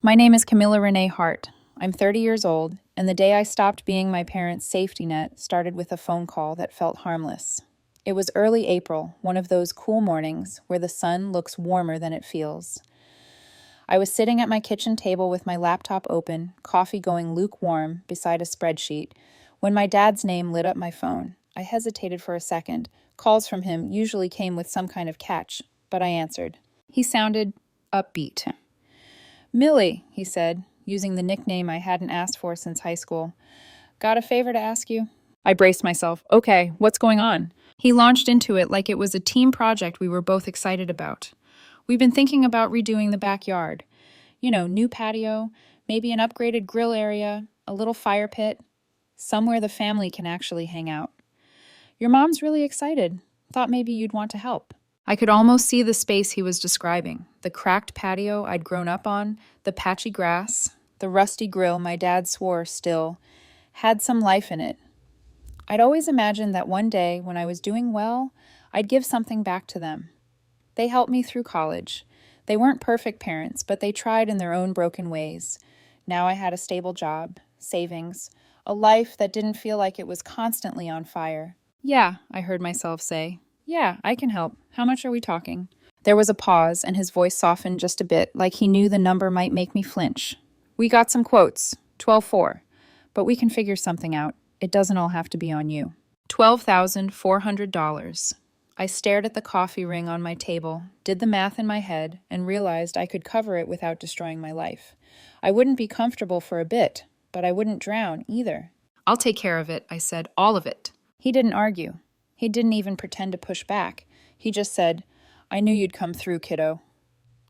My name is Camilla Renee Hart. I'm 30 years old, and the day I stopped being my parents' safety net started with a phone call that felt harmless. It was early April, one of those cool mornings where the sun looks warmer than it feels. I was sitting at my kitchen table with my laptop open, coffee going lukewarm beside a spreadsheet, when my dad's name lit up my phone. I hesitated for a second. Calls from him usually came with some kind of catch, but I answered. He sounded upbeat. Millie, he said, using the nickname I hadn't asked for since high school. Got a favor to ask you? I braced myself. Okay, what's going on? He launched into it like it was a team project we were both excited about. We've been thinking about redoing the backyard. You know, new patio, maybe an upgraded grill area, a little fire pit, somewhere the family can actually hang out. Your mom's really excited. Thought maybe you'd want to help. I could almost see the space he was describing, the cracked patio I'd grown up on, the patchy grass, the rusty grill my dad swore still had some life in it. I'd always imagined that one day, when I was doing well, I'd give something back to them. They helped me through college. They weren't perfect parents, but they tried in their own broken ways. Now I had a stable job, savings, a life that didn't feel like it was constantly on fire. Yeah, I heard myself say. Yeah, I can help. How much are we talking? There was a pause, and his voice softened just a bit, like he knew the number might make me flinch. We got some quotes, 12,400, but we can figure something out. It doesn't all have to be on you. $12,400. I stared at the coffee ring on my table, did the math in my head, and realized I could cover it without destroying my life. I wouldn't be comfortable for a bit, but I wouldn't drown either. I'll take care of it, I said, all of it. He didn't argue. He didn't even pretend to push back. He just said, I knew you'd come through, kiddo.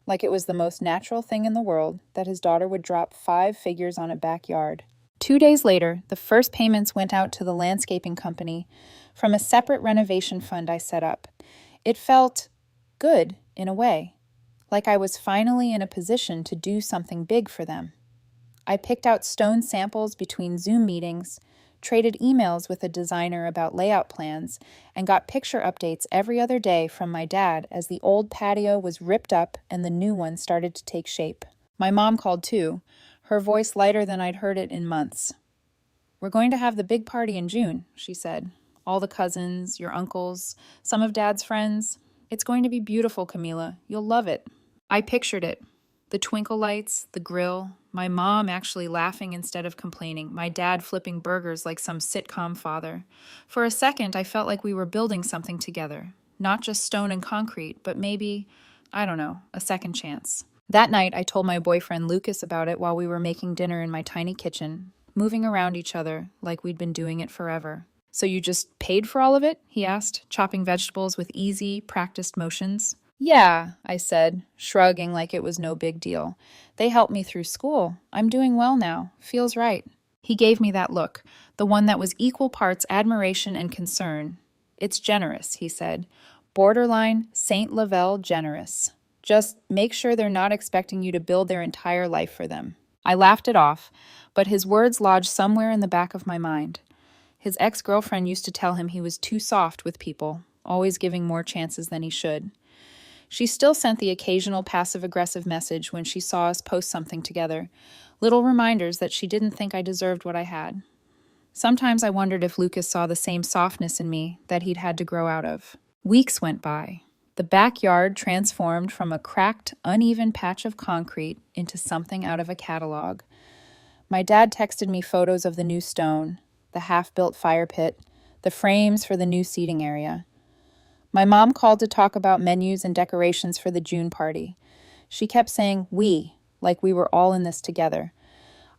Like it was the most natural thing in the world that his daughter would drop 5 figures on a backyard. 2 days later, the first payments went out to the landscaping company from a separate renovation fund I set up. It felt good, in a way, like I was finally in a position to do something big for them. I picked out stone samples between Zoom meetings, traded emails with a designer about layout plans, and got picture updates every other day from my dad as the old patio was ripped up and the new one started to take shape. My mom called too, her voice lighter than I'd heard it in months. We're going to have the big party in June, she said. All the cousins, your uncles, some of Dad's friends. It's going to be beautiful, Camila. You'll love it. I pictured it. The twinkle lights, the grill, my mom actually laughing instead of complaining, my dad flipping burgers like some sitcom father. For a second, I felt like we were building something together. Not just stone and concrete, but maybe, I don't know, a second chance. That night, I told my boyfriend Lucas about it while we were making dinner in my tiny kitchen, moving around each other like we'd been doing it forever. So you just paid for all of it? He asked, chopping vegetables with easy, practiced motions. Yeah, I said, shrugging like it was no big deal. They helped me through school. I'm doing well now. Feels right. He gave me that look, the one that was equal parts admiration and concern. It's generous, he said. Borderline Saint Lavelle generous. Just make sure they're not expecting you to build their entire life for them. I laughed it off, but his words lodged somewhere in the back of my mind. His ex-girlfriend used to tell him he was too soft with people, always giving more chances than he should. She still sent the occasional passive-aggressive message when she saw us post something together, little reminders that she didn't think I deserved what I had. Sometimes I wondered if Lucas saw the same softness in me that he'd had to grow out of. Weeks went by. The backyard transformed from a cracked, uneven patch of concrete into something out of a catalog. My dad texted me photos of the new stone, the half-built fire pit, the frames for the new seating area. My mom called to talk about menus and decorations for the June party. She kept saying we, like we were all in this together.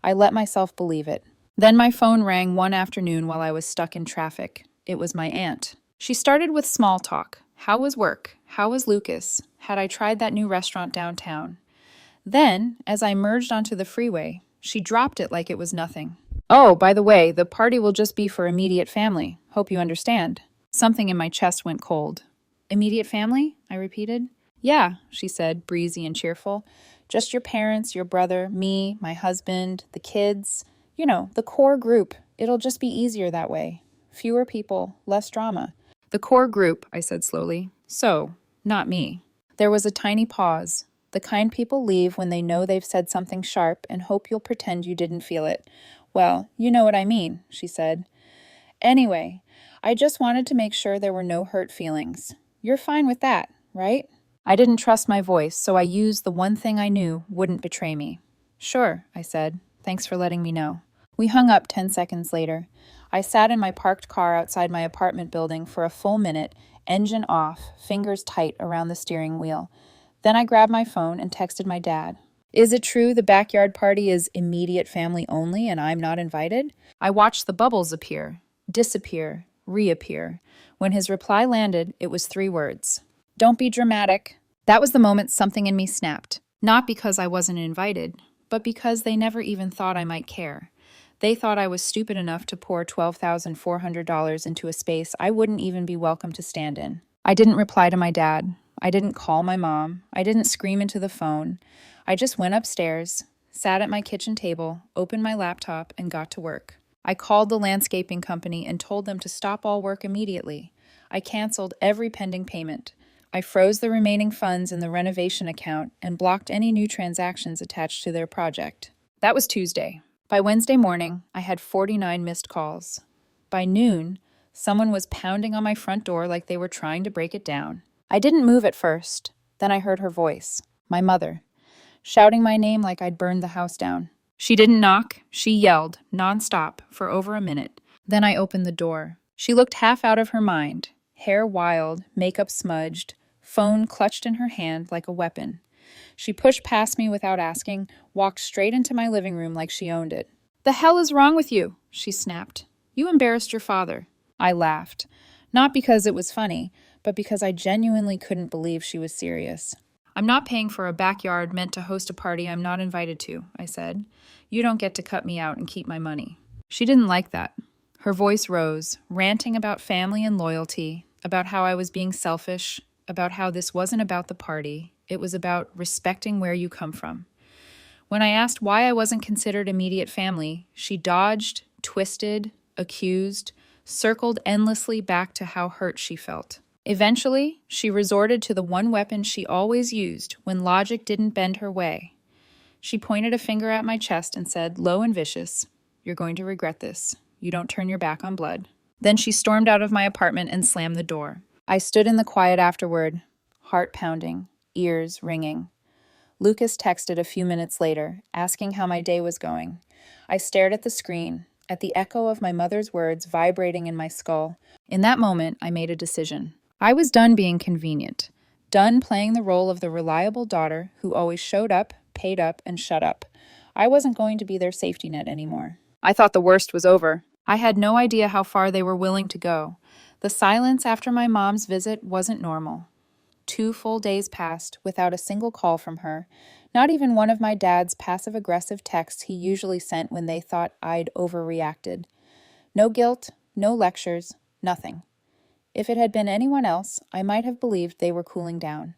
I let myself believe it. Then my phone rang one afternoon while I was stuck in traffic. It was my aunt. She started with small talk. How was work? How was Lucas? Had I tried that new restaurant downtown? Then, as I merged onto the freeway, she dropped it like it was nothing. Oh, by the way, the party will just be for immediate family. Hope you understand. Something in my chest went cold. Immediate family? I repeated. Yeah, she said, breezy and cheerful. Just your parents, your brother, me, my husband, the kids. You know, the core group. It'll just be easier that way. Fewer people, less drama. The core group, I said slowly. So, not me. There was a tiny pause. The kind people leave when they know they've said something sharp and hope you'll pretend you didn't feel it. Well, you know what I mean, she said. Anyway, I just wanted to make sure there were no hurt feelings. You're fine with that, right? I didn't trust my voice, so I used the one thing I knew wouldn't betray me. Sure, I said. Thanks for letting me know. We hung up 10 seconds later. I sat in my parked car outside my apartment building for a full minute, engine off, fingers tight around the steering wheel. Then I grabbed my phone and texted my dad. Is it true the backyard party is immediate family only and I'm not invited? I watched the bubbles appear, disappear, reappear. When his reply landed, it was 3 words. Don't be dramatic. That was the moment something in me snapped. Not because I wasn't invited, but because they never even thought I might care. They thought I was stupid enough to pour $12,400 into a space I wouldn't even be welcome to stand in. I didn't reply to my dad. I didn't call my mom. I didn't scream into the phone. I just went upstairs, sat at my kitchen table, opened my laptop, and got to work. I called the landscaping company and told them to stop all work immediately. I canceled every pending payment. I froze the remaining funds in the renovation account and blocked any new transactions attached to their project. That was Tuesday. By Wednesday morning, I had 49 missed calls. By noon, someone was pounding on my front door like they were trying to break it down. I didn't move at first. Then I heard her voice, my mother, shouting my name like I'd burned the house down. She didn't knock. She yelled, nonstop, for over a minute. Then I opened the door. She looked half out of her mind, hair wild, makeup smudged, phone clutched in her hand like a weapon. She pushed past me without asking, walked straight into my living room like she owned it. "The hell is wrong with you?" she snapped. "You embarrassed your father." I laughed. Not because it was funny, but because I genuinely couldn't believe she was serious. "I'm not paying for a backyard meant to host a party I'm not invited to," I said. "You don't get to cut me out and keep my money." She didn't like that. Her voice rose, ranting about family and loyalty, about how I was being selfish, about how this wasn't about the party, it was about respecting where you come from. When I asked why I wasn't considered immediate family, she dodged, twisted, accused, circled endlessly back to how hurt she felt. Eventually, she resorted to the one weapon she always used when logic didn't bend her way. She pointed a finger at my chest and said, low and vicious, "You're going to regret this. You don't turn your back on blood." Then she stormed out of my apartment and slammed the door. I stood in the quiet afterward, heart pounding, ears ringing. Lucas texted a few minutes later, asking how my day was going. I stared at the screen, at the echo of my mother's words vibrating in my skull. In that moment, I made a decision. I was done being convenient, done playing the role of the reliable daughter who always showed up, paid up, and shut up. I wasn't going to be their safety net anymore. I thought the worst was over. I had no idea how far they were willing to go. The silence after my mom's visit wasn't normal. 2 full days passed without a single call from her, not even one of my dad's passive-aggressive texts he usually sent when they thought I'd overreacted. No guilt, no lectures, nothing. If it had been anyone else, I might have believed they were cooling down.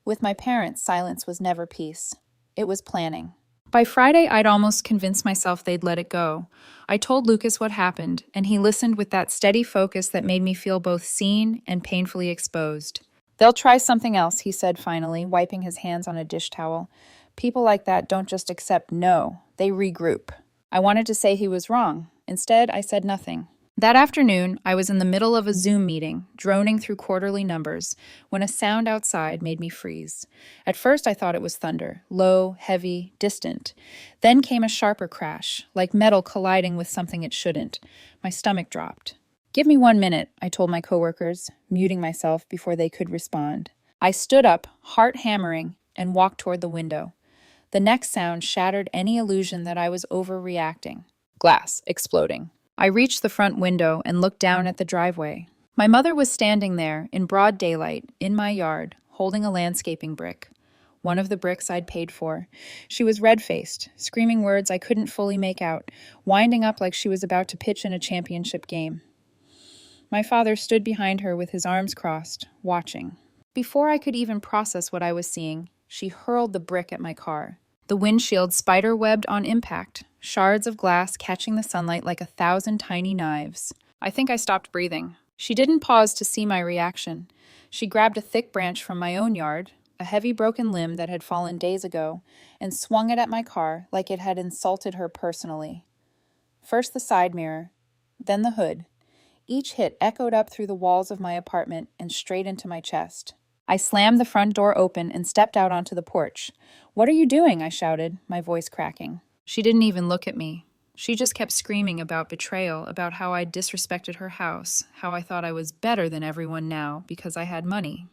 With my parents, silence was never peace. It was planning. By Friday, I'd almost convinced myself they'd let it go. I told Lucas what happened, and he listened with that steady focus that made me feel both seen and painfully exposed. "They'll try something else," he said finally, wiping his hands on a dish towel. "People like that don't just accept no, they regroup." I wanted to say he was wrong. Instead, I said nothing. That afternoon, I was in the middle of a Zoom meeting, droning through quarterly numbers, when a sound outside made me freeze. At first, I thought it was thunder, low, heavy, distant. Then came a sharper crash, like metal colliding with something it shouldn't. My stomach dropped. "Give me 1 minute," I told my coworkers, muting myself before they could respond. I stood up, heart hammering, and walked toward the window. The next sound shattered any illusion that I was overreacting. Glass exploding. I reached the front window and looked down at the driveway. My mother was standing there, in broad daylight, in my yard, holding a landscaping brick. One of the bricks I'd paid for. She was red-faced, screaming words I couldn't fully make out, winding up like she was about to pitch in a championship game. My father stood behind her with his arms crossed, watching. Before I could even process what I was seeing, she hurled the brick at my car. The windshield spider-webbed on impact, shards of glass catching the sunlight like 1,000 tiny knives. I think I stopped breathing. She didn't pause to see my reaction. She grabbed a thick branch from my own yard, a heavy broken limb that had fallen days ago, and swung it at my car like it had insulted her personally. First the side mirror, then the hood. Each hit echoed up through the walls of my apartment and straight into my chest. I slammed the front door open and stepped out onto the porch. "What are you doing?" I shouted, my voice cracking. She didn't even look at me. She just kept screaming about betrayal, about how I'd disrespected her house, how I thought I was better than everyone now because I had money.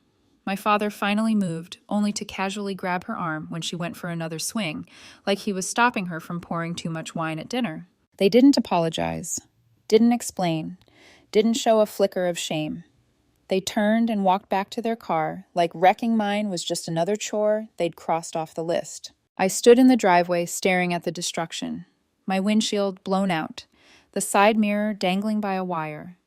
My father finally moved, only to casually grab her arm when she went for another swing, like he was stopping her from pouring too much wine at dinner. They didn't apologize, didn't explain, didn't show a flicker of shame. They turned and walked back to their car, like wrecking mine was just another chore they'd crossed off the list. I stood in the driveway staring at the destruction. My windshield blown out, the side mirror dangling by a wire,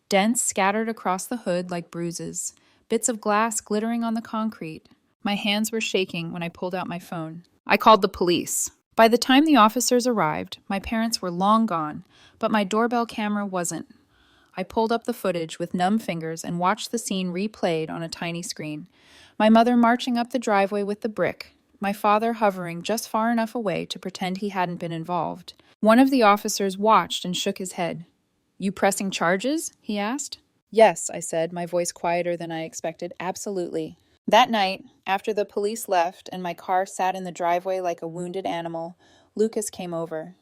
dents scattered across the hood like bruises, bits of glass glittering on the concrete. My hands were shaking when I pulled out my phone. I called the police. By the time the officers arrived, my parents were long gone, but my doorbell camera wasn't. I pulled up the footage with numb fingers and watched the scene replayed on a tiny screen. My mother marching up the driveway with the brick, my father hovering just far enough away to pretend he hadn't been involved. One of the officers watched and shook his head. "You pressing charges?" he asked. "Yes," I said, my voice quieter than I expected. "Absolutely." That night, after the police left and my car sat in the driveway like a wounded animal, Lucas came over.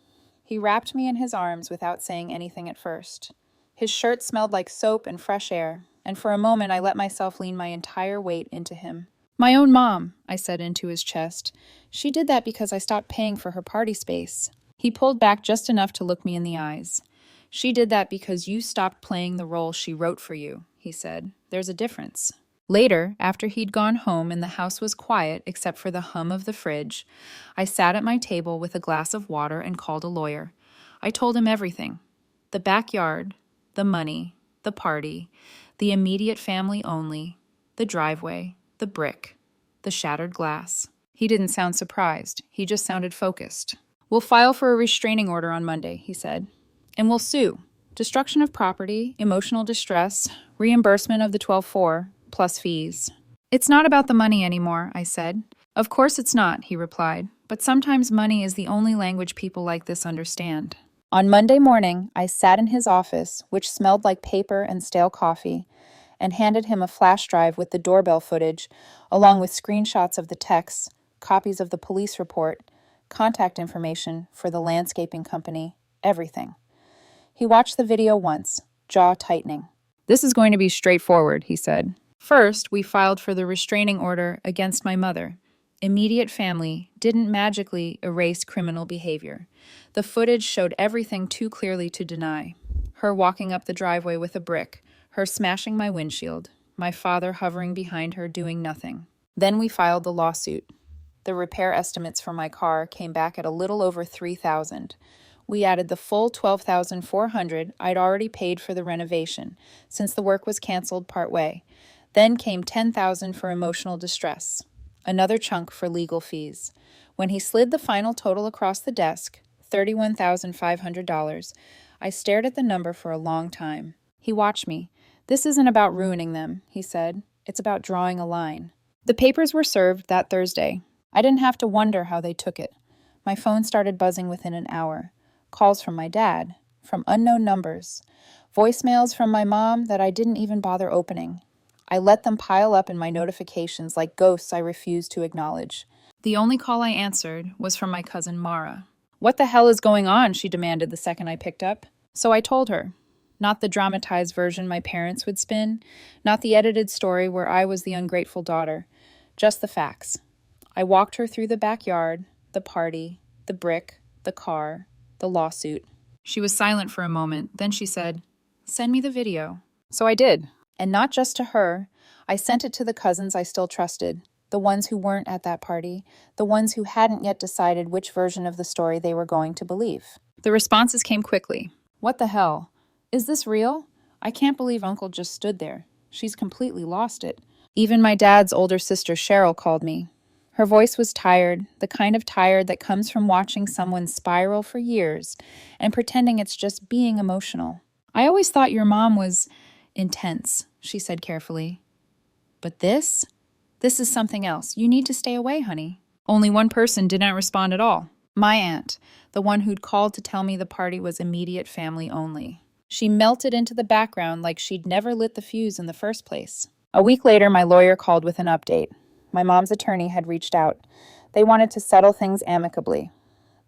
He wrapped me in his arms without saying anything at first. His shirt smelled like soap and fresh air, and for a moment I let myself lean my entire weight into him. "My own mom," I said into his chest. "She did that because I stopped paying for her party space." He pulled back just enough to look me in the eyes. "She did that because you stopped playing the role she wrote for you," he said. "There's a difference." Later, after he'd gone home and the house was quiet except for the hum of the fridge, I sat at my table with a glass of water and called a lawyer. I told him everything. The backyard, the money, the party, the immediate family only, the driveway, the brick, the shattered glass. He didn't sound surprised. He just sounded focused. "We'll file for a restraining order on Monday," he said. "And we'll sue. Destruction of property, emotional distress, reimbursement of the 12-4, plus fees." "It's not about the money anymore," I said. "Of course it's not," he replied. "But sometimes money is the only language people like this understand." On Monday morning, I sat in his office, which smelled like paper and stale coffee, and handed him a flash drive with the doorbell footage, along with screenshots of the texts, copies of the police report, contact information for the landscaping company, everything. He watched the video once, jaw tightening. "This is going to be straightforward," he said. "First, we filed for the restraining order against my mother. Immediate family didn't magically erase criminal behavior. The footage showed everything too clearly to deny. Her walking up the driveway with a brick, her smashing my windshield, my father hovering behind her doing nothing. Then we filed the lawsuit. The repair estimates for my car came back at a little over $3,000. We added the full $12,400 I'd already paid for the renovation, since the work was canceled partway. Then came $10,000 for emotional distress. Another chunk for legal fees. When he slid the final total across the desk, $31,500, I stared at the number for a long time. He watched me. "This isn't about ruining them," he said. "It's about drawing a line." The papers were served that Thursday. I didn't have to wonder how they took it. My phone started buzzing within an hour. Calls from my dad, from unknown numbers. Voicemails from my mom that I didn't even bother opening. I let them pile up in my notifications like ghosts I refused to acknowledge. The only call I answered was from my cousin Mara. "What the hell is going on?" she demanded the second I picked up. So I told her. Not the dramatized version my parents would spin, not the edited story where I was the ungrateful daughter, just the facts. I walked her through the backyard, the party, the brick, the car, the lawsuit. She was silent for a moment, then she said, "Send me the video." So I did. And not just to her, I sent it to the cousins I still trusted, the ones who weren't at that party, the ones who hadn't yet decided which version of the story they were going to believe. The responses came quickly. "What the hell? Is this real? I can't believe Uncle just stood there. She's completely lost it." Even my dad's older sister Cheryl called me. Her voice was tired, the kind of tired that comes from watching someone spiral for years and pretending it's just being emotional. "I always thought your mom was intense," she said carefully. "But this? This is something else. You need to stay away, honey." Only one person didn't respond at all. My aunt, the one who'd called to tell me the party was immediate family only. She melted into the background like she'd never lit the fuse in the first place. A week later, my lawyer called with an update. My mom's attorney had reached out. They wanted to settle things amicably.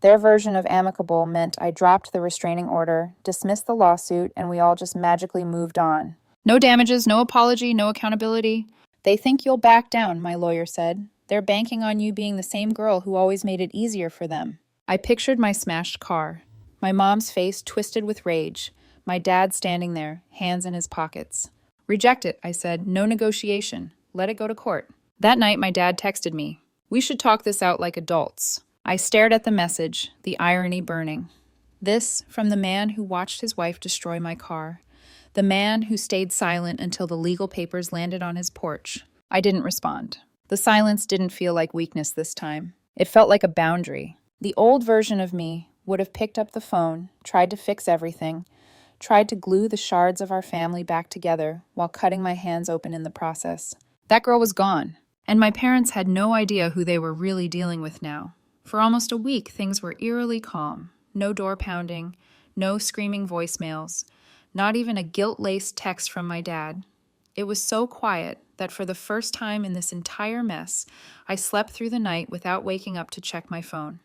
Their version of amicable meant I dropped the restraining order, dismissed the lawsuit, and we all just magically moved on. No damages, no apology, no accountability. They think you'll back down, my lawyer said. They're banking on you being the same girl who always made it easier for them. I pictured my smashed car, my mom's face twisted with rage, my dad standing there, hands in his pockets. "Reject it," I said. "No negotiation. Let it go to court." That night, my dad texted me. "We should talk this out like adults." I stared at the message, the irony burning. This from the man who watched his wife destroy my car. The man who stayed silent until the legal papers landed on his porch. I didn't respond. The silence didn't feel like weakness this time. It felt like a boundary. The old version of me would have picked up the phone, tried to fix everything, tried to glue the shards of our family back together while cutting my hands open in the process. That girl was gone, and my parents had no idea who they were really dealing with now. For almost a week, things were eerily calm. No door pounding, no screaming voicemails, not even a guilt-laced text from my dad. It was so quiet that for the first time in this entire mess, I slept through the night without waking up to check my phone.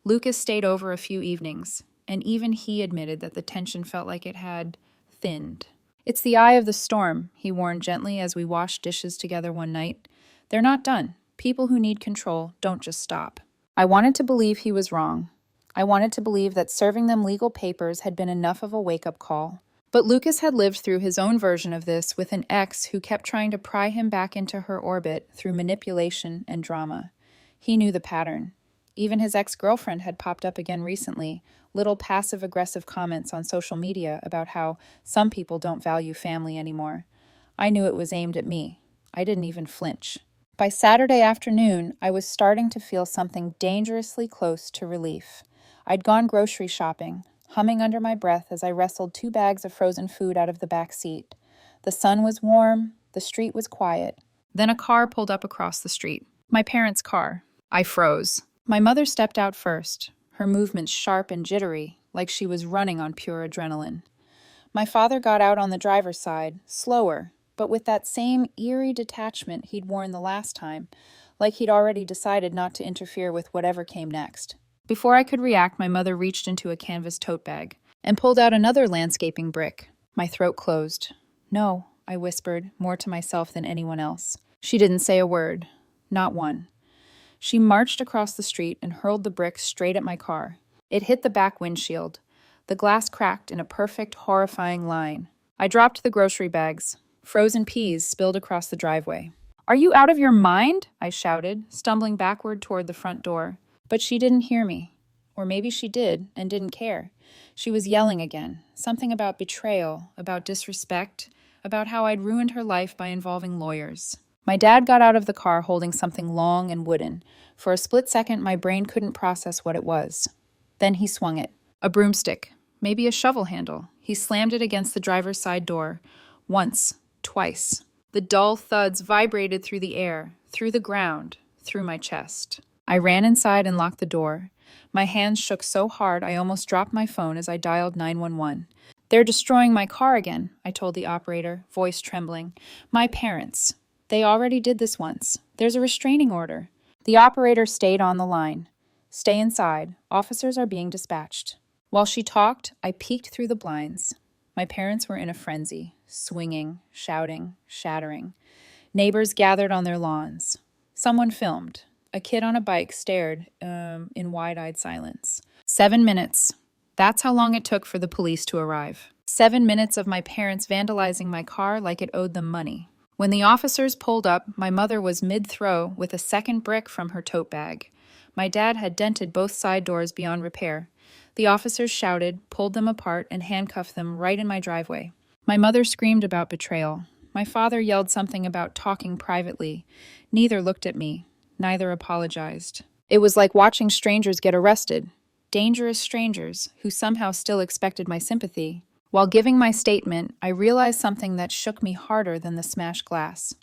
Lucas stayed over a few evenings, and even he admitted that the tension felt like it had thinned. "It's the eye of the storm," he warned gently as we washed dishes together one night. "They're not done. People who need control don't just stop." I wanted to believe he was wrong. I wanted to believe that serving them legal papers had been enough of a wake-up call. But Lucas had lived through his own version of this with an ex who kept trying to pry him back into her orbit through manipulation and drama. He knew the pattern. Even his ex-girlfriend had popped up again recently, little passive-aggressive comments on social media about how some people don't value family anymore. I knew it was aimed at me. I didn't even flinch. By Saturday afternoon, I was starting to feel something dangerously close to relief. I'd gone grocery shopping, humming under my breath as I wrestled 2 bags of frozen food out of the back seat. The sun was warm, the street was quiet. Then a car pulled up across the street. My parents' car. I froze. My mother stepped out first, her movements sharp and jittery, like she was running on pure adrenaline. My father got out on the driver's side, slower, but with that same eerie detachment he'd worn the last time, like he'd already decided not to interfere with whatever came next. Before I could react, my mother reached into a canvas tote bag and pulled out another landscaping brick. My throat closed. "No," I whispered, more to myself than anyone else. She didn't say a word. Not one. She marched across the street and hurled the brick straight at my car. It hit the back windshield. The glass cracked in a perfect, horrifying line. I dropped the grocery bags. Frozen peas spilled across the driveway. "Are you out of your mind?" I shouted, stumbling backward toward the front door. But she didn't hear me. Or maybe she did and didn't care. She was yelling again. Something about betrayal, about disrespect, about how I'd ruined her life by involving lawyers. My dad got out of the car holding something long and wooden. For a split second, my brain couldn't process what it was. Then he swung it. A broomstick. Maybe a shovel handle. He slammed it against the driver's side door. Once. Twice. The dull thuds vibrated through the air, through the ground, through my chest. I ran inside and locked the door. My hands shook so hard I almost dropped my phone as I dialed 911. "They're destroying my car again," I told the operator, voice trembling. "My parents. They already did this once. There's a restraining order." The operator stayed on the line. "Stay inside. Officers are being dispatched." While she talked, I peeked through the blinds. My parents were in a frenzy, swinging, shouting, shattering. Neighbors gathered on their lawns. Someone filmed. A kid on a bike stared in wide-eyed silence. 7 minutes. That's how long it took for the police to arrive. 7 minutes of my parents vandalizing my car like it owed them money. When the officers pulled up, my mother was mid-throw with a second brick from her tote bag. My dad had dented both side doors beyond repair. The officers shouted, pulled them apart, and handcuffed them right in my driveway. My mother screamed about betrayal. My father yelled something about talking privately. Neither looked at me. Neither apologized. It was like watching strangers get arrested. Dangerous strangers who somehow still expected my sympathy. While giving my statement, I realized something that shook me harder than the smashed glass.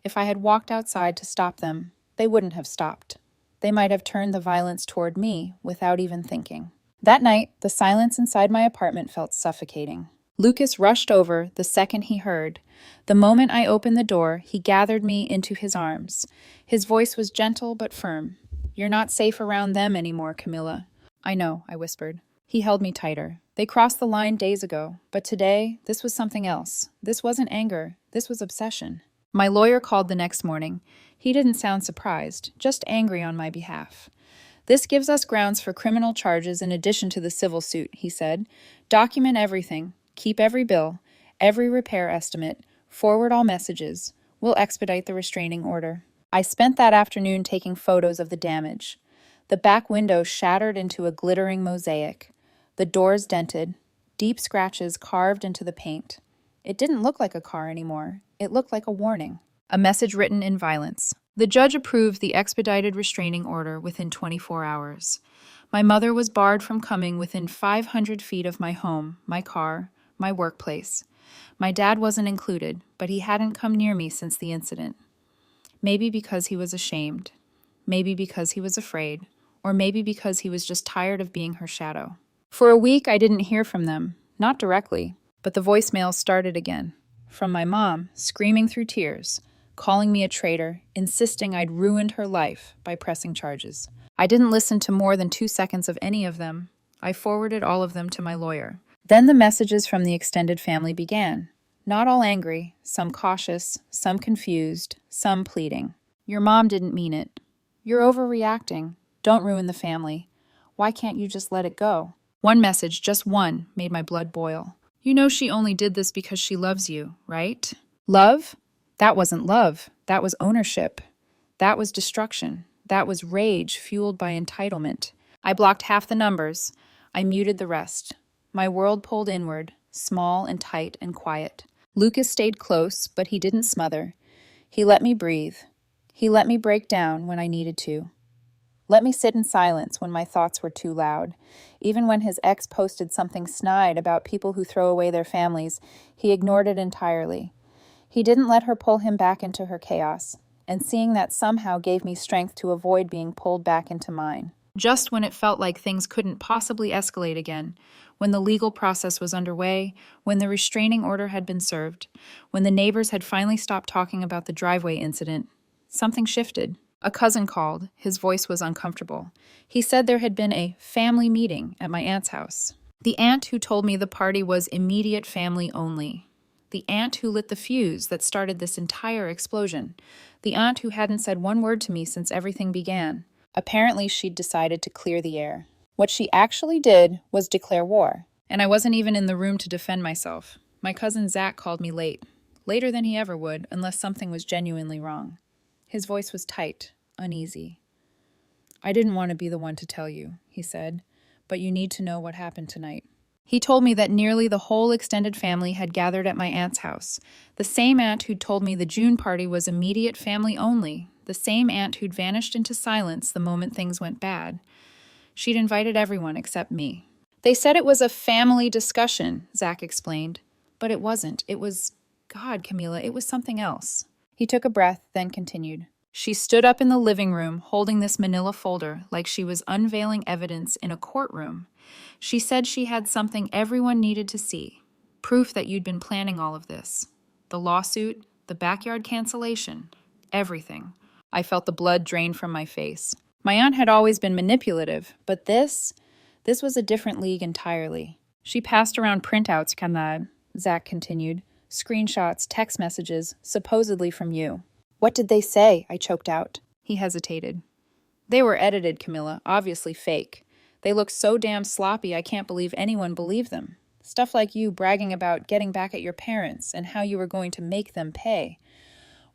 If I had walked outside to stop them, they wouldn't have stopped. They might have turned the violence toward me without even thinking. That night, the silence inside my apartment felt suffocating. Lucas rushed over the second he heard. The moment I opened the door, he gathered me into his arms. His voice was gentle but firm. "You're not safe around them anymore, Camilla." "I know," I whispered. He held me tighter. "They crossed the line days ago, but today, this was something else. This wasn't anger. This was obsession." My lawyer called the next morning. He didn't sound surprised, just angry on my behalf. "This gives us grounds for criminal charges in addition to the civil suit," he said. "Document everything. Keep every bill, every repair estimate, forward all messages. We'll expedite the restraining order." I spent that afternoon taking photos of the damage. The back window shattered into a glittering mosaic. The doors dented, deep scratches carved into the paint. It didn't look like a car anymore. It looked like a warning. A message written in violence. The judge approved the expedited restraining order within 24 hours. My mother was barred from coming within 500 feet of my home, my car, my workplace. My dad wasn't included, but he hadn't come near me since the incident. Maybe because he was ashamed. Maybe because he was afraid. Or maybe because he was just tired of being her shadow. For a week, I didn't hear from them. Not directly, but the voicemail started again. From my mom, screaming through tears, calling me a traitor, insisting I'd ruined her life by pressing charges. I didn't listen to more than 2 seconds of any of them. I forwarded all of them to my lawyer. Then the messages from the extended family began. Not all angry, some cautious, some confused, some pleading. "Your mom didn't mean it. You're overreacting. Don't ruin the family. Why can't you just let it go?" One message, just one, made my blood boil. "You know she only did this because she loves you, right?" Love? That wasn't love. That was ownership. That was destruction. That was rage fueled by entitlement. I blocked half the numbers. I muted the rest. My world pulled inward, small and tight and quiet. Lucas stayed close, but he didn't smother. He let me breathe. He let me break down when I needed to. Let me sit in silence when my thoughts were too loud. Even when his ex posted something snide about people who throw away their families, he ignored it entirely. He didn't let her pull him back into her chaos, and seeing that somehow gave me strength to avoid being pulled back into mine. Just when it felt like things couldn't possibly escalate again, when the legal process was underway, when the restraining order had been served, when the neighbors had finally stopped talking about the driveway incident, something shifted. A cousin called. His voice was uncomfortable. He said there had been a family meeting at my aunt's house. The aunt who told me the party was immediate family only. The aunt who lit the fuse that started this entire explosion. The aunt who hadn't said one word to me since everything began. Apparently, she'd decided to clear the air. What she actually did was declare war. And I wasn't even in the room to defend myself. My cousin Zach called me late. Later than he ever would, unless something was genuinely wrong. His voice was tight, uneasy. "I didn't want to be the one to tell you," he said, "but you need to know what happened tonight." He told me that nearly the whole extended family had gathered at my aunt's house. The same aunt who'd told me the June party was immediate family only. The same aunt who'd vanished into silence the moment things went bad. She'd invited everyone except me. "They said it was a family discussion," Zach explained. "But it wasn't. It was, God, Camilla, it was something else." He took a breath, then continued. "She stood up in the living room holding this manila folder like she was unveiling evidence in a courtroom. She said she had something everyone needed to see. Proof that you'd been planning all of this. The lawsuit, the backyard cancellation, everything." I felt the blood drain from my face. My aunt had always been manipulative, but this was a different league entirely. "She passed around printouts, Kanad," Zach continued. "Screenshots, text messages, supposedly from you." "What did they say?" I choked out. He hesitated. "They were edited, Camilla, obviously fake. They look so damn sloppy I can't believe anyone believed them. Stuff like you bragging about getting back at your parents and how you were going to make them pay.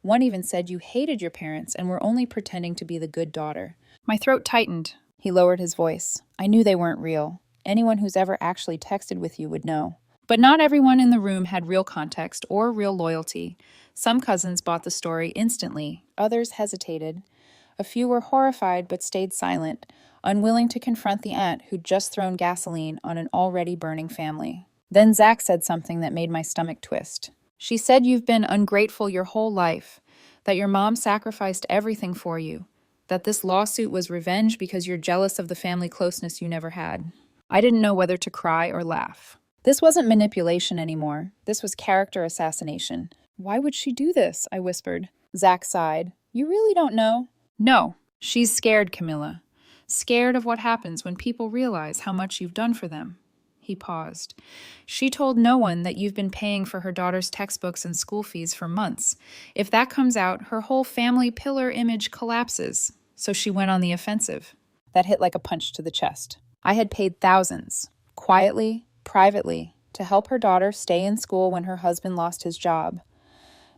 One even said you hated your parents and were only pretending to be the good daughter." My throat tightened. He lowered his voice. "I knew they weren't real. Anyone who's ever actually texted with you would know." But not everyone in the room had real context or real loyalty. Some cousins bought the story instantly. Others hesitated. A few were horrified but stayed silent, unwilling to confront the aunt who'd just thrown gasoline on an already burning family. Then Zach said something that made my stomach twist. "She said you've been ungrateful your whole life. that your mom sacrificed everything for you, that this lawsuit was revenge because you're jealous of the family closeness you never had. I didn't know whether to cry or laugh. This wasn't manipulation anymore. This was character assassination. Why would she do this? I whispered. Zach sighed. You really don't know? No. She's scared, Camilla. Scared of what happens when people realize how much you've done for them. He paused. She told no one that you've been paying for her daughter's textbooks and school fees for months. If that comes out, her whole family pillar image collapses. So she went on the offensive. That hit like a punch to the chest. I had paid thousands, quietly, privately, to help her daughter stay in school when her husband lost his job.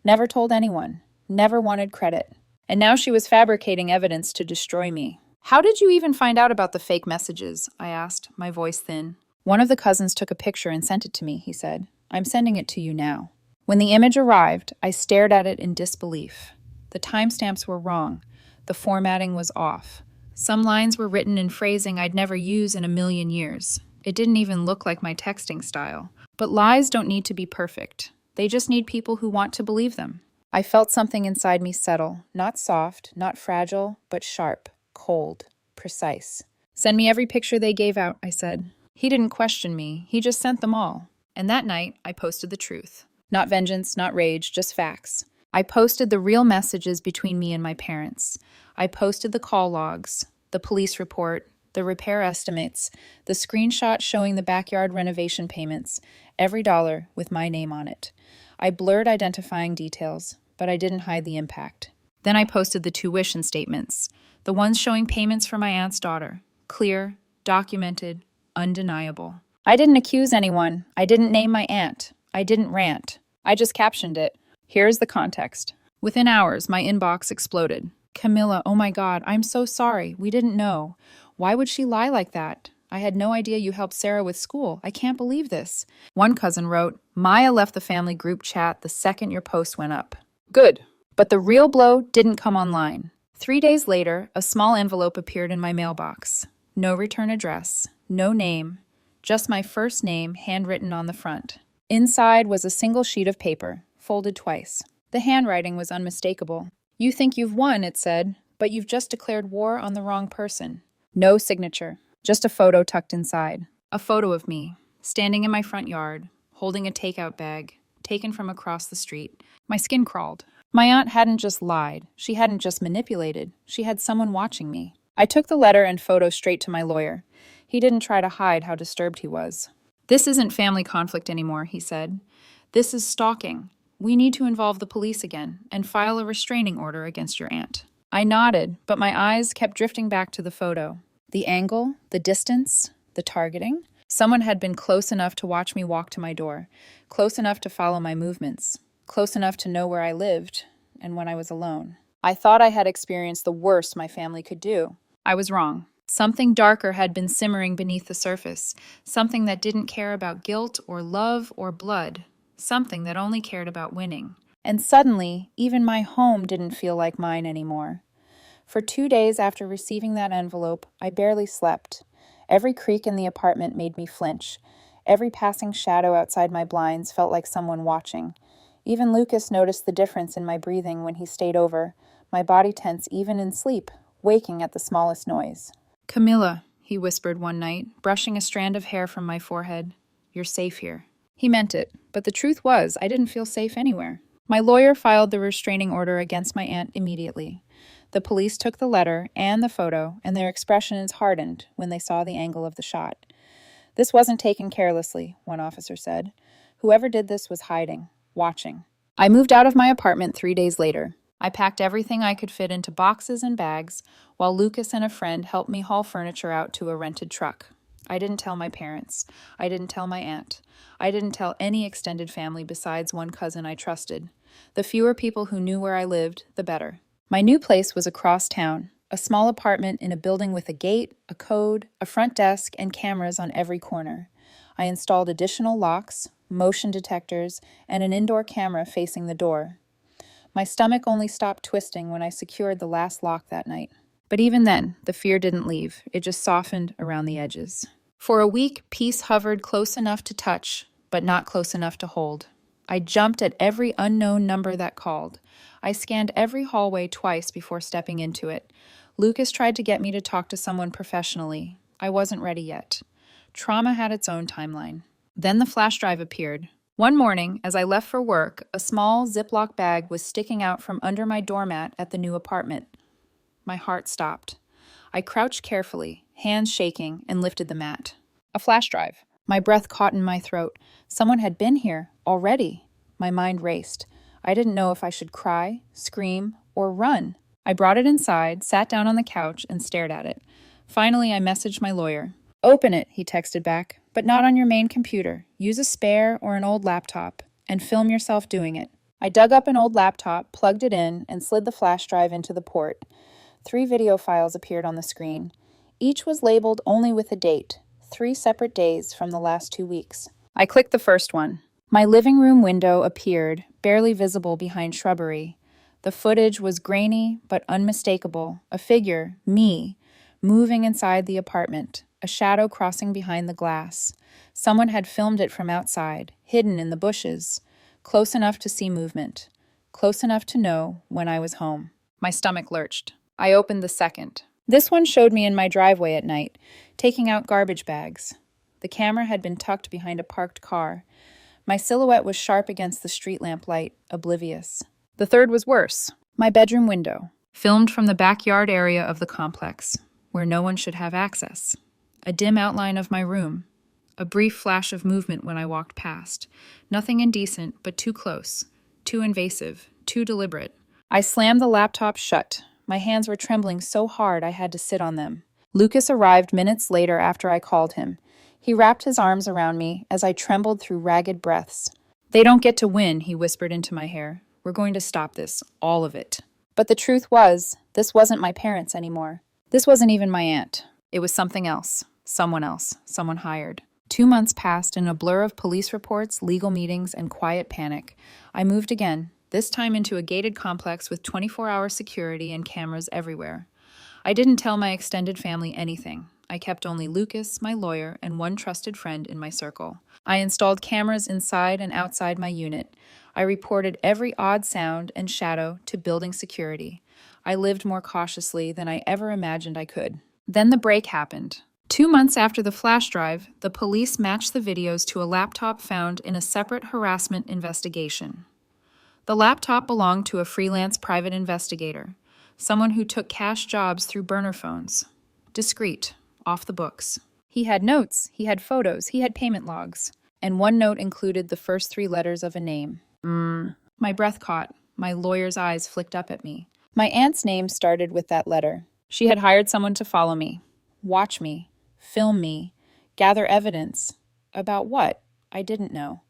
Never told anyone, never wanted credit. And now she was fabricating evidence to destroy me. How did you even find out about the fake messages? I asked, my voice thin. One of the cousins took a picture and sent it to me, he said. I'm sending it to you now. When the image arrived, I stared at it in disbelief. The timestamps were wrong. The formatting was off. Some lines were written in phrasing I'd never use in a million years. It didn't even look like my texting style. But lies don't need to be perfect. They just need people who want to believe them. I felt something inside me settle, not soft, not fragile, but sharp, cold, precise. Send me every picture they gave out, I said. He didn't question me. He just sent them all. And that night, I posted the truth. Not vengeance, not rage, just facts. I posted the real messages between me and my parents. I posted the call logs, the police report, the repair estimates, the screenshot showing the backyard renovation payments, every dollar with my name on it. I blurred identifying details, but I didn't hide the impact. Then I posted the tuition statements, the ones showing payments for my aunt's daughter. Clear, documented, undeniable. I didn't accuse anyone. I didn't name my aunt. I didn't rant. I just captioned it. Here's the context. Within hours, my inbox exploded. Camilla, oh my God, I'm so sorry. We didn't know. Why would she lie like that? I had no idea you helped Sarah with school. I can't believe this. One cousin wrote, Maya left the family group chat the second your post went up. Good. But the real blow didn't come online. 3 days later, a small envelope appeared in my mailbox. No return address, no name, just my first name handwritten on the front. Inside was a single sheet of paper, folded twice. The handwriting was unmistakable. You think you've won, it said, but you've just declared war on the wrong person. No signature, just a photo tucked inside. A photo of me, standing in my front yard, holding a takeout bag, taken from across the street. My skin crawled. My aunt hadn't just lied. She hadn't just manipulated. She had someone watching me. I took the letter and photo straight to my lawyer. He didn't try to hide how disturbed he was. This isn't family conflict anymore, he said. This is stalking. We need to involve the police again and file a restraining order against your aunt. I nodded, but my eyes kept drifting back to the photo. The angle, the distance, the targeting. Someone had been close enough to watch me walk to my door, close enough to follow my movements, close enough to know where I lived and when I was alone. I thought I had experienced the worst my family could do. I was wrong. Something darker had been simmering beneath the surface, something that didn't care about guilt or love or blood, something that only cared about winning. And suddenly, even my home didn't feel like mine anymore. For 2 days after receiving that envelope, I barely slept. Every creak in the apartment made me flinch. Every passing shadow outside my blinds felt like someone watching. Even Lucas noticed the difference in my breathing when he stayed over, my body tense even in sleep, waking at the smallest noise. Camilla, he whispered one night, brushing a strand of hair from my forehead. You're safe here. He meant it, but the truth was I didn't feel safe anywhere. My lawyer filed the restraining order against my aunt immediately. The police took the letter and the photo, and their expressions hardened when they saw the angle of the shot. This wasn't taken carelessly, one officer said. Whoever did this was hiding, watching. I moved out of my apartment 3 days later. I packed everything I could fit into boxes and bags, while Lucas and a friend helped me haul furniture out to a rented truck. I didn't tell my parents. I didn't tell my aunt. I didn't tell any extended family besides one cousin I trusted. The fewer people who knew where I lived, the better. My new place was across town, a small apartment in a building with a gate, a code, a front desk, and cameras on every corner. I installed additional locks, motion detectors, and an indoor camera facing the door. My stomach only stopped twisting when I secured the last lock that night. But even then, the fear didn't leave. It just softened around the edges. For a week, peace hovered close enough to touch, but not close enough to hold. I jumped at every unknown number that called. I scanned every hallway twice before stepping into it. Lucas tried to get me to talk to someone professionally. I wasn't ready yet. Trauma had its own timeline. Then the flash drive appeared. One morning, as I left for work, a small Ziploc bag was sticking out from under my doormat at the new apartment. My heart stopped. I crouched carefully, hands shaking, and lifted the mat. A flash drive. My breath caught in my throat. Someone had been here, already. My mind raced. I didn't know if I should cry, scream, or run. I brought it inside, sat down on the couch, and stared at it. Finally, I messaged my lawyer. "Open it," he texted back, "but not on your main computer. Use a spare or an old laptop, and film yourself doing it." I dug up an old laptop, plugged it in, and slid the flash drive into the port. 3 video files appeared on the screen. Each was labeled only with a date, 3 separate days from the last 2 weeks. I clicked the first one. My living room window appeared, barely visible behind shrubbery. The footage was grainy but unmistakable, a figure, me, moving inside the apartment, a shadow crossing behind the glass. Someone had filmed it from outside, hidden in the bushes, close enough to see movement, close enough to know when I was home. My stomach lurched. I opened the second. This one showed me in my driveway at night, taking out garbage bags. The camera had been tucked behind a parked car. My silhouette was sharp against the street lamp light, oblivious. The third was worse. My bedroom window, filmed from the backyard area of the complex, where no one should have access. A dim outline of my room. A brief flash of movement when I walked past. Nothing indecent, but too close, too invasive, too deliberate. I slammed the laptop shut. My hands were trembling so hard I had to sit on them. Lucas arrived minutes later after I called him. He wrapped his arms around me as I trembled through ragged breaths. "They don't get to win," he whispered into my hair. "We're going to stop this, all of it." But the truth was, this wasn't my parents anymore. This wasn't even my aunt. It was something else, someone hired. 2 months passed in a blur of police reports, legal meetings, and quiet panic. I moved again, this time into a gated complex with 24-hour security and cameras everywhere. I didn't tell my extended family anything. I kept only Lucas, my lawyer, and one trusted friend in my circle. I installed cameras inside and outside my unit. I reported every odd sound and shadow to building security. I lived more cautiously than I ever imagined I could. Then the break happened. 2 months after the flash drive, the police matched the videos to a laptop found in a separate harassment investigation. The laptop belonged to a freelance private investigator, someone who took cash jobs through burner phones. Discreet, off the books. He had notes, he had photos, he had payment logs. And one note included the first 3 letters of a name. My breath caught. My lawyer's eyes flicked up at me. My aunt's name started with that letter. She had hired someone to follow me, watch me, film me, gather evidence. About what? I didn't know.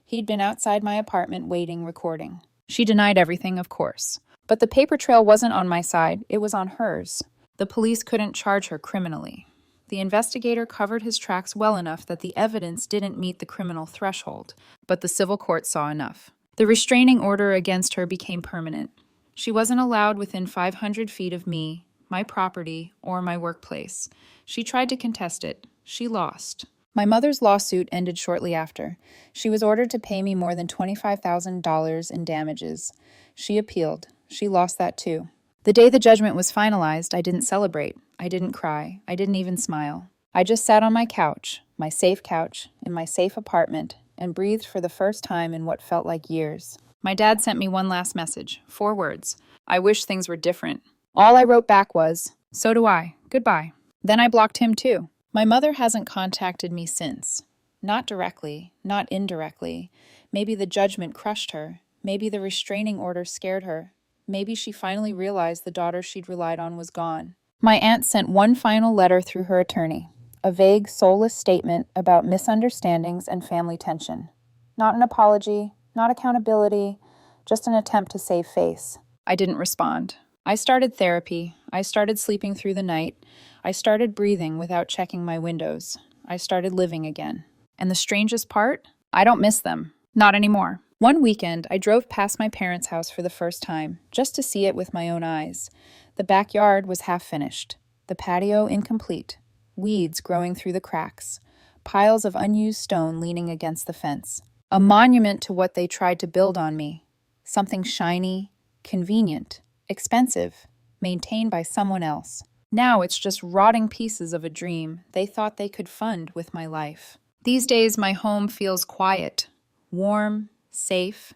He'd been outside my apartment waiting, recording. She denied everything, of course. But the paper trail wasn't on my side, it was on hers. The police couldn't charge her criminally. The investigator covered his tracks well enough that the evidence didn't meet the criminal threshold, but the civil court saw enough. The restraining order against her became permanent. She wasn't allowed within 500 feet of me, my property, or my workplace. She tried to contest it. She lost. My mother's lawsuit ended shortly after. She was ordered to pay me more than $25,000 in damages. She appealed. She lost that too. The day the judgment was finalized, I didn't celebrate. I didn't cry. I didn't even smile. I just sat on my couch, my safe couch, in my safe apartment, and breathed for the first time in what felt like years. My dad sent me one last message, 4 words. "I wish things were different." All I wrote back was, "So do I. Goodbye." Then I blocked him too. My mother hasn't contacted me since. Not directly, not indirectly. Maybe the judgment crushed her. Maybe the restraining order scared her. Maybe she finally realized the daughter she'd relied on was gone. My aunt sent one final letter through her attorney, a vague, soulless statement about misunderstandings and family tension. Not an apology, not accountability, just an attempt to save face. I didn't respond. I started therapy. I started sleeping through the night. I started breathing without checking my windows. I started living again. And the strangest part? I don't miss them. Not anymore. One weekend, I drove past my parents' house for the first time, just to see it with my own eyes. The backyard was half finished. The patio incomplete. Weeds growing through the cracks. Piles of unused stone leaning against the fence. A monument to what they tried to build on me. Something shiny, convenient, expensive, maintained by someone else. Now it's just rotting pieces of a dream they thought they could fund with my life. These days, my home feels quiet, warm, safe.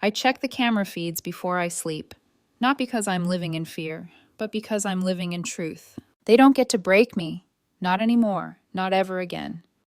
I check the camera feeds before I sleep, not because I'm living in fear, but because I'm living in truth. They don't get to break me. Not anymore. Not ever again.